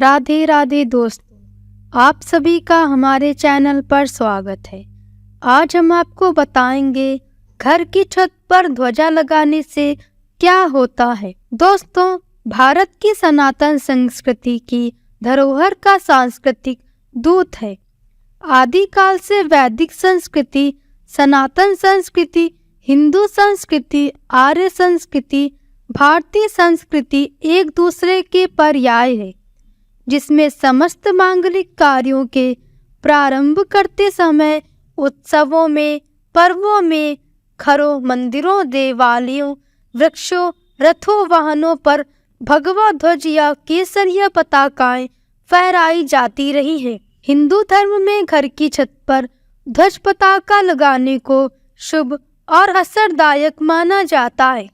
राधे राधे दोस्तों, आप सभी का हमारे चैनल पर स्वागत है। आज हम आपको बताएंगे घर की छत पर ध्वजा लगाने से क्या होता है। दोस्तों, भारत की सनातन संस्कृति की धरोहर का सांस्कृतिक दूत है। आदिकाल से वैदिक संस्कृति, सनातन संस्कृति, हिंदू संस्कृति, आर्य संस्कृति, भारतीय संस्कृति एक दूसरे के पर्याय है, जिसमें समस्त मांगलिक कार्यों के प्रारंभ करते समय उत्सवों में, पर्वों में घरों, मंदिरों, देवालयों, वृक्षों, रथों, वाहनों पर भगवा ध्वज या केसरिया पताकाएं फहराई जाती रही हैं। हिंदू धर्म में घर की छत पर ध्वज पताका लगाने को शुभ और असरदायक माना जाता है।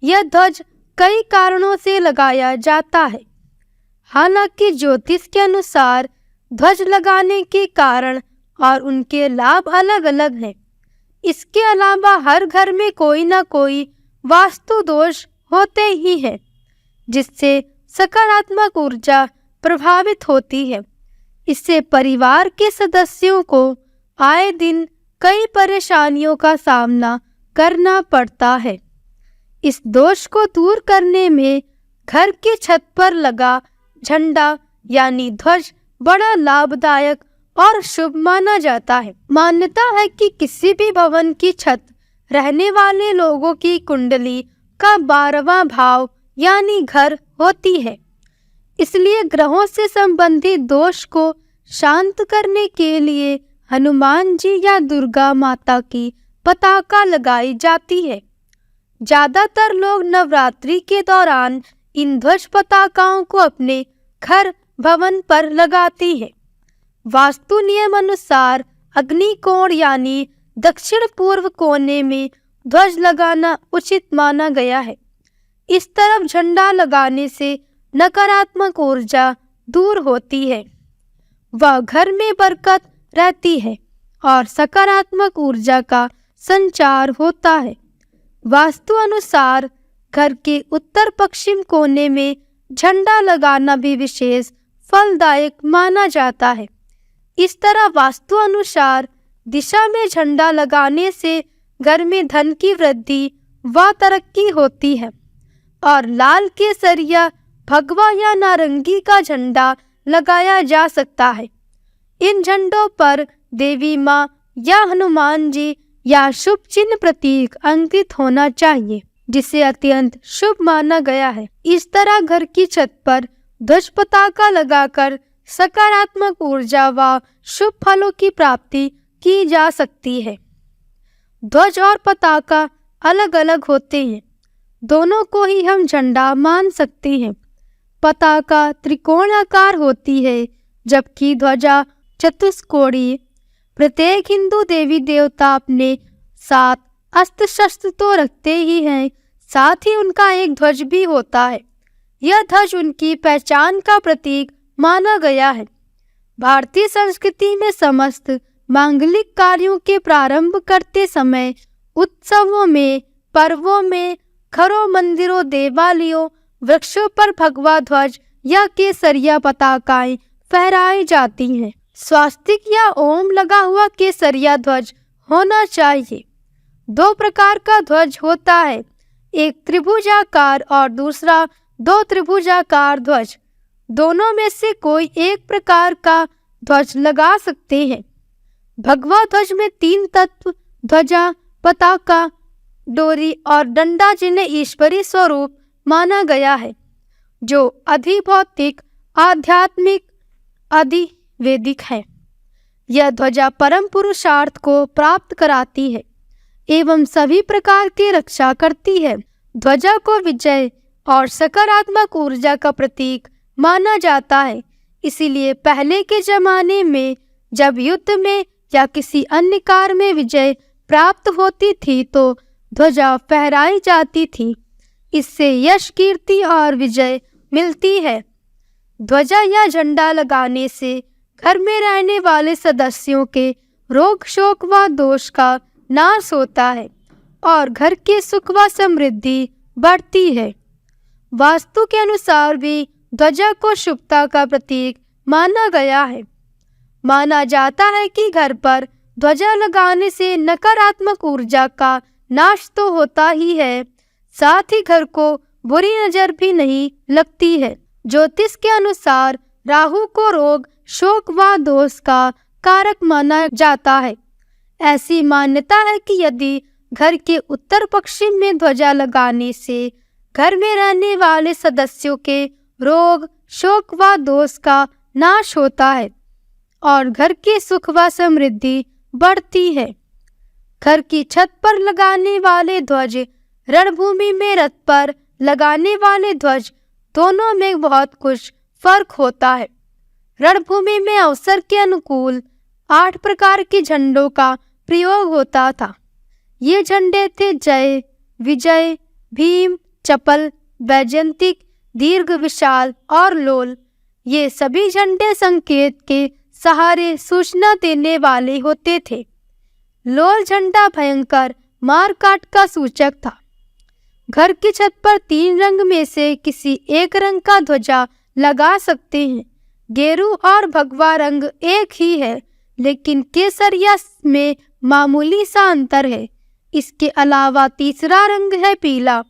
यह ध्वज कई कारणों से लगाया जाता है। हालांकि ज्योतिष के अनुसार ध्वज लगाने के कारण और उनके लाभ अलग अलग हैं। इसके अलावा हर घर में कोई ना कोई वास्तु दोष होते ही हैं, जिससे सकारात्मक ऊर्जा प्रभावित होती है। इससे परिवार के सदस्यों को आए दिन कई परेशानियों का सामना करना पड़ता है। इस दोष को दूर करने में घर की छत पर लगा झंडा यानी ध्वज बड़ा लाभदायक और शुभ माना जाता है। मान्यता है कि किसी भी भवन की छत रहने वाले लोगों की कुंडली का 12वां भाव यानी घर होती है। इसलिए ग्रहों से संबंधित दोष को शांत करने के लिए हनुमान जी या दुर्गा माता की पताका लगाई जाती है। ज्यादातर लोग नवरात्रि के दौरान इन ध्वज पताकाओं को अपने घर, भवन पर लगाते हैं। वास्तु नियम अनुसार अग्निकोण यानी दक्षिण पूर्व कोने में ध्वज लगाना उचित माना गया है। इस तरफ झंडा लगाने से नकारात्मक ऊर्जा दूर होती है, वह घर में बरकत रहती है और सकारात्मक ऊर्जा का संचार होता है। वास्तु अनुसार घर के उत्तर पश्चिम कोने में झंडा लगाना भी विशेष फलदायक माना जाता है। इस तरह वास्तु अनुसार दिशा में झंडा लगाने से घर में धन की वृद्धि व तरक्की होती है। और लाल, केसरिया, भगवा या नारंगी का झंडा लगाया जा सकता है। इन झंडों पर देवी माँ या हनुमान जी या शुभ चिन्ह प्रतीक अंकित होना चाहिए, जिसे अत्यंत शुभ माना गया है। इस तरह घर की छत पर ध्वज पताका लगाकर सकारात्मक ऊर्जा व शुभ फलों की प्राप्ति की जा सकती है। ध्वज और पताका अलग अलग होते हैं, दोनों को ही हम झंडा मान सकते हैं। पताका त्रिकोणाकार होती है, जबकि ध्वजा चतुष्कोणीय। प्रत्येक हिंदू देवी देवता अपने साथ अस्त्र शस्त्र तो रखते ही हैं, साथ ही उनका एक ध्वज भी होता है। यह ध्वज उनकी पहचान का प्रतीक माना गया है। भारतीय संस्कृति में समस्त मांगलिक कार्यों के प्रारंभ करते समय उत्सवों में, पर्वों में घरों, मंदिरों, देवालयों, वृक्षों पर भगवा ध्वज या केसरिया पताकाएं फहराई जाती हैं। स्वास्तिक या ओम लगा हुआ केसरिया ध्वज होना चाहिए। 2 प्रकार का ध्वज होता है, एक त्रिभुजाकार और दूसरा 2 त्रिभुजाकार ध्वज। दोनों में से कोई एक प्रकार का ध्वज लगा सकते हैं। भगवा ध्वज में 3 तत्व ध्वजा, पताका, डोरी और डंडा, जिन्हें ईश्वरीय स्वरूप माना गया है, जो अधिभौतिक, आध्यात्मिक, अधिवैदिक है। यह ध्वजा परम पुरुषार्थ को प्राप्त कराती है एवं सभी प्रकार की रक्षा करती है। ध्वजा को विजय और सकारात्मक ऊर्जा का प्रतीक माना जाता है। इसीलिए पहले के जमाने में जब युद्ध में या किसी अन्य कार्य में विजय प्राप्त होती थी तो ध्वजा फहराई जाती थी। इससे यश, कीर्ति और विजय मिलती है। ध्वजा या झंडा लगाने से घर में रहने वाले सदस्यों के रोग, शोक व दोष का नाश होता है और घर की सुख व समृद्धि बढ़ती है। वास्तु के अनुसार भी ध्वजा को शुभता का प्रतीक माना गया है। माना जाता है कि घर पर ध्वजा लगाने से नकारात्मक ऊर्जा का नाश तो होता ही है, साथ ही घर को बुरी नजर भी नहीं लगती है। ज्योतिष के अनुसार राहु को रोग, शोक व दोष का कारक माना जाता है। ऐसी मान्यता है कि यदि घर के उत्तर पश्चिम में ध्वजा लगाने से घर में रहने वाले सदस्यों के रोग, शोक व दोष का नाश होता है और घर की सुख व समृद्धि बढ़ती है। घर की छत पर लगाने वाले ध्वज, रणभूमि में रथ पर लगाने वाले ध्वज, दोनों में बहुत कुछ फर्क होता है। रणभूमि में अवसर के अनुकूल 8 प्रकार के झंडों का प्रयोग होता था। ये झंडे थे जय, विजय, भीम, चपल, वैजयंतिक, दीर्घ, विशाल और लोल। ये सभी झंडे संकेत के सहारे सूचना देने वाले होते थे। लोल झंडा भयंकर मारकाट का सूचक था। घर की छत पर 3 रंग में से किसी एक रंग का ध्वजा लगा सकते हैं। गेरू और भगवा रंग एक ही है, लेकिन केसरिया में मामूली सा अंतर है। इसके अलावा तीसरा रंग है पीला।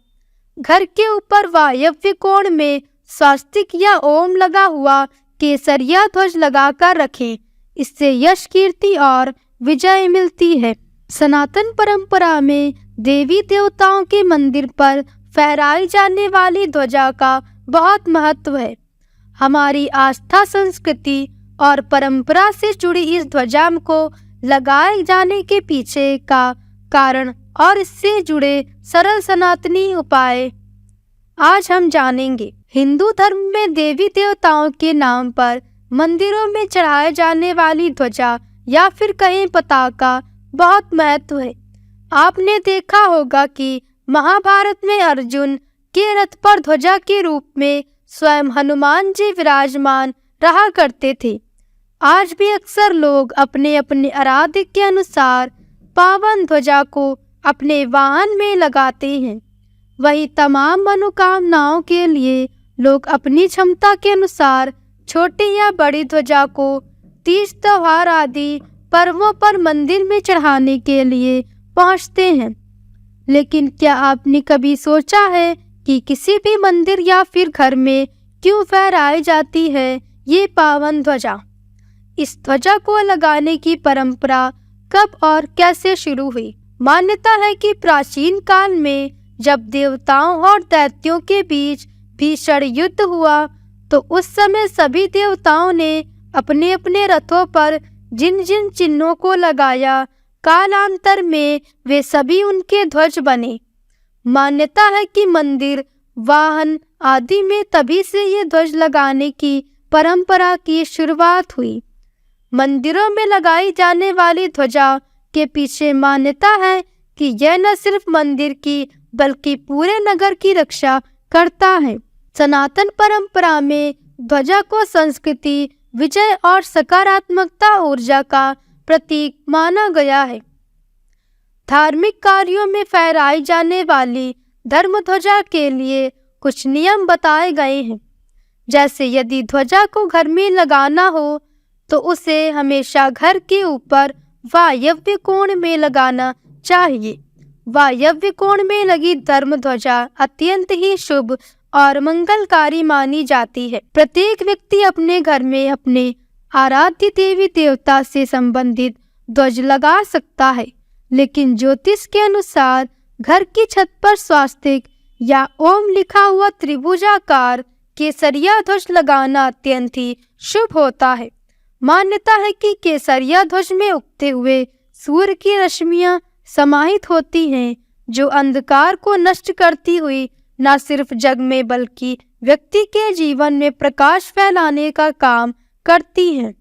घर के ऊपर वायव्य कोण में स्वास्तिक या ओम लगा हुआ केसरिया ध्वज लगाकर रखें। इससे यश, कीर्ति और विजय मिलती है। सनातन परंपरा में देवी देवताओं के मंदिर पर फहराई जाने वाली ध्वजा का बहुत महत्व है। हमारी आस्था, संस्कृति और परंपरा से जुड़ी इस ध्वजा को लगाए जाने के पीछे का कारण और इससे जुड़े सरल सनातनी उपाय आज हम जानेंगे। हिंदू धर्म में देवी देवताओं के नाम पर मंदिरों में चढ़ाए जाने वाली ध्वजा या फिर कहीं पताका बहुत महत्व है। आपने देखा होगा कि महाभारत में अर्जुन के रथ पर ध्वजा के रूप में स्वयं हनुमान जी विराजमान रहा करते थे। आज भी अक्सर लोग अपने अपने आराध्य के अनुसार पावन ध्वजा को अपने वाहन में लगाते हैं। वही तमाम मनोकामनाओं के लिए लोग अपनी क्षमता के अनुसार छोटी या बड़ी ध्वजा को तीज, त्योहार आदि पर्वों पर मंदिर में चढ़ाने के लिए पहुंचते हैं। लेकिन क्या आपने कभी सोचा है कि किसी भी मंदिर या फिर घर में क्यों फहराई जाती है ये पावन ध्वजा? इस ध्वजा को लगाने की परंपरा कब और कैसे शुरू हुई? मान्यता है कि प्राचीन काल में जब देवताओं और दैत्यों के बीच भीषण युद्ध हुआ, तो उस समय सभी देवताओं ने अपने अपने रथों पर जिन जिन चिन्हों को लगाया, कालांतर में वे सभी उनके ध्वज बने। मान्यता है कि मंदिर, वाहन आदि में तभी से ये ध्वज लगाने की परंपरा की शुरुआत हुई। मंदिरों में लगाई जाने वाली ध्वजा के पीछे मान्यता है कि यह न सिर्फ मंदिर की बल्कि पूरे नगर की रक्षा करता है। सनातन परंपरा में ध्वजा को संस्कृति, विजय और सकारात्मकता ऊर्जा का प्रतीक माना गया है। धार्मिक कार्यों में फहराई जाने वाली धर्म ध्वजा के लिए कुछ नियम बताए गए हैं। जैसे यदि ध्वजा को घर में लगाना हो तो उसे हमेशा घर के ऊपर वायव्य कोण में लगाना चाहिए। वायव्य कोण में लगी धर्म ध्वजा अत्यंत ही शुभ और मंगलकारी मानी जाती है। प्रत्येक व्यक्ति अपने घर में अपने आराध्य देवी देवता से संबंधित ध्वज लगा सकता है, लेकिन ज्योतिष के अनुसार घर की छत पर स्वास्तिक या ओम लिखा हुआ त्रिभुजाकार केसरिया ध्वज लगाना अत्यंत ही शुभ होता है। मान्यता है कि केसरिया ध्वज में उगते हुए सूर्य की रश्मियां समाहित होती हैं, जो अंधकार को नष्ट करती हुई न सिर्फ जग में बल्कि व्यक्ति के जीवन में प्रकाश फैलाने का काम करती हैं।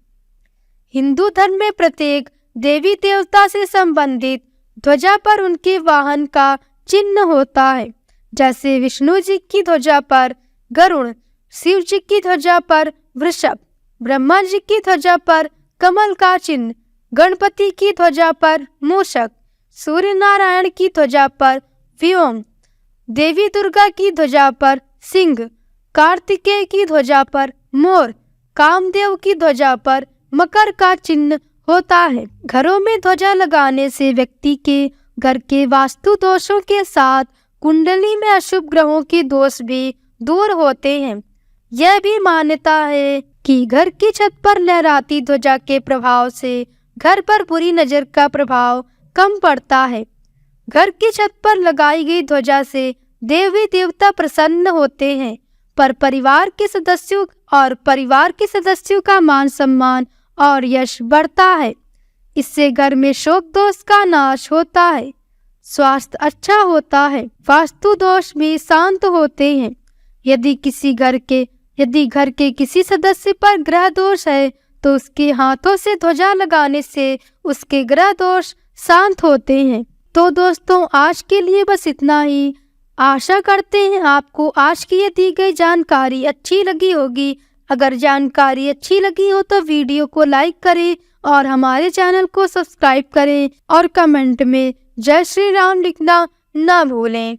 हिंदू धर्म में प्रत्येक देवी देवता से संबंधित ध्वजा पर उनके वाहन का चिन्ह होता है। जैसे विष्णु जी की ध्वजा पर गरुड़, शिव जी की ध्वजा पर वृषभ, ब्रह्मा जी की ध्वजा पर कमल का चिन्ह, गणपति की ध्वजा पर मूषक, सूर्य नारायण की ध्वजा पर व्योम, देवी दुर्गा की ध्वजा पर सिंह, कार्तिकेय की ध्वजा पर मोर, कामदेव की ध्वजा पर मकर का चिन्ह होता है। घरों में ध्वजा लगाने से व्यक्ति के घर के वास्तु दोषों के साथ कुंडली में अशुभ ग्रहों के दोष भी दूर होते हैं। यह भी मान्यता है कि घर की छत पर लहराती ध्वजा के प्रभाव से घर पर बुरी नजर का प्रभाव कम पड़ता है। घर की छत पर लगाई गई ध्वजा से देवी देवता प्रसन्न होते हैं, पर परिवार के सदस्यों का मान सम्मान और यश बढ़ता है। इससे घर में शोक दोष का नाश होता है, स्वास्थ्य अच्छा होता है, वास्तु दोष भी शांत होते हैं। यदि घर के किसी सदस्य पर ग्रह दोष है तो उसके हाथों से ध्वजा लगाने से उसके ग्रह दोष शांत होते हैं। तो दोस्तों, आज के लिए बस इतना ही। आशा करते हैं आपको आज की ये दी गई जानकारी अच्छी लगी होगी। अगर जानकारी अच्छी लगी हो तो वीडियो को लाइक करें और हमारे चैनल को सब्सक्राइब करें और कमेंट में जय श्री राम लिखना ना भूलें।